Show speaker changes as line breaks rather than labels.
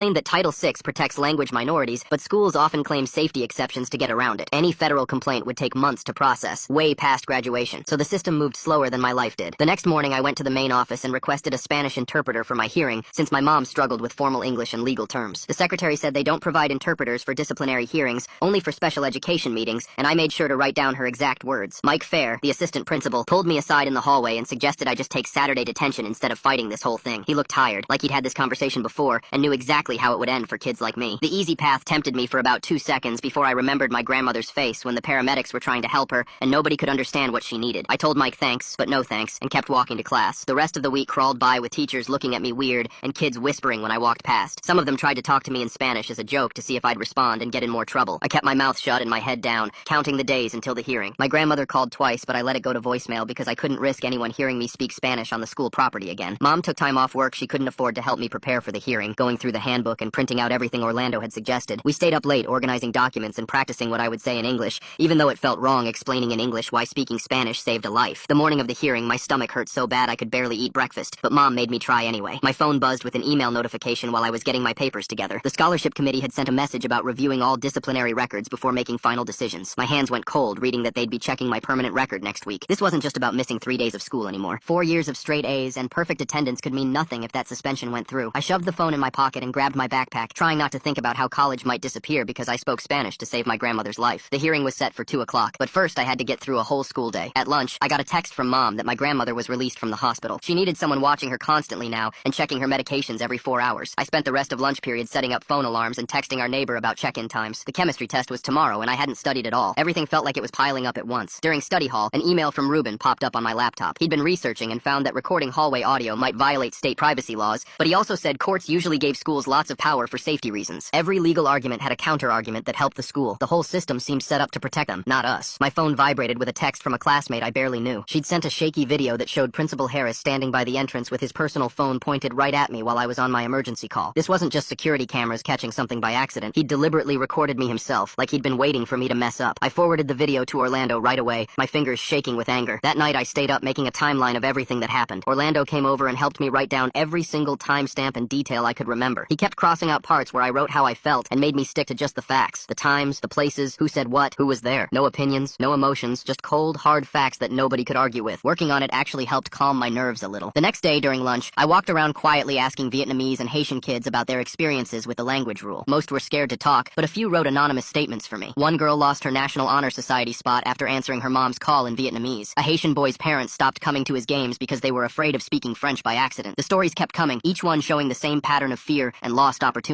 Claimed that Title VI protects language minorities, but schools often claim safety exceptions to get around it. Any federal complaint would take months to process, way past graduation, so the system moved slower than my life did. The next morning, I went to the main office and requested a Spanish interpreter for my hearing, since my mom struggled with formal English and legal terms. The secretary said they don't provide interpreters for disciplinary hearings, only for special education meetings, and I made sure to write down her exact words. Mike Fair, the assistant principal, pulled me aside in the hallway and suggested I just take Saturday detention instead of fighting this whole thing. He looked tired, like he'd had this conversation before, and knew exactly how it would end for kids like me. The easy path tempted me for about 2 seconds before I remembered my grandmother's face when the paramedics were trying to help her and nobody could understand what she needed. I told Mike thanks, but no thanks, and kept walking to class. The rest of the week crawled by with teachers looking at me weird and kids whispering when I walked past. Some of them tried to talk to me in Spanish as a joke to see if I'd respond and get in more trouble. I kept my mouth shut and my head down, counting the days until the hearing. My grandmother called twice, but I let it go to voicemail because I couldn't risk anyone hearing me speak Spanish on the school property again. Mom took time off work she couldn't afford to help me prepare for the hearing, going through the handbook and printing out everything Orlando had suggested. We stayed up late organizing documents and practicing what I would say in English, even though it felt wrong explaining in English why speaking Spanish saved a life. The morning of the hearing, my stomach hurt so bad I could barely eat breakfast, but Mom made me try anyway. My phone buzzed with an email notification while I was getting my papers together. The scholarship committee had sent a message about reviewing all disciplinary records before making final decisions. My hands went cold reading that they'd be checking my permanent record next week. This wasn't just about missing 3 days of school anymore. 4 years of straight A's and perfect attendance could mean nothing if that suspension went through. I shoved the phone in my pocket and grabbed my backpack, trying not to think about how college might disappear because I spoke Spanish to save my grandmother's life. The hearing was set for 2 o'clock, but first I had to get through a whole school day. At lunch, I got a text from Mom that my grandmother was released from the hospital. She needed someone watching her constantly now and checking her medications every 4 hours. I spent the rest of lunch period setting up phone alarms and texting our neighbor about check-in times. The chemistry test was tomorrow and I hadn't studied at all. Everything felt like it was piling up at once. During study hall, an email from Ruben popped up on my laptop. He'd been researching and found that recording hallway audio might violate state privacy laws, but he also said courts usually gave schools lots of power for safety reasons. Every legal argument had a counter-argument that helped the school. The whole system seemed set up to protect them, not us. My phone vibrated with a text from a classmate I barely knew. She'd sent a shaky video that showed Principal Harris standing by the entrance with his personal phone pointed right at me while I was on my emergency call. This wasn't just security cameras catching something by accident. He'd deliberately recorded me himself, like he'd been waiting for me to mess up. I forwarded the video to Orlando right away, my fingers shaking with anger. That night I stayed up making a timeline of everything that happened. Orlando came over and helped me write down every single timestamp and detail I could remember. He kept crossing out parts where I wrote how I felt and made me stick to just the facts. The times, the places, who said what, who was there. No opinions, no emotions, just cold, hard facts that nobody could argue with. Working on it actually helped calm my nerves a little. The next day during lunch, I walked around quietly asking Vietnamese and Haitian kids about their experiences with the language rule. Most were scared to talk, but a few wrote anonymous statements for me. One girl lost her National Honor Society spot after answering her mom's call in Vietnamese. A Haitian boy's parents stopped coming to his games because they were afraid of speaking French by accident. The stories kept coming, each one showing the same pattern of fear and lost opportunity.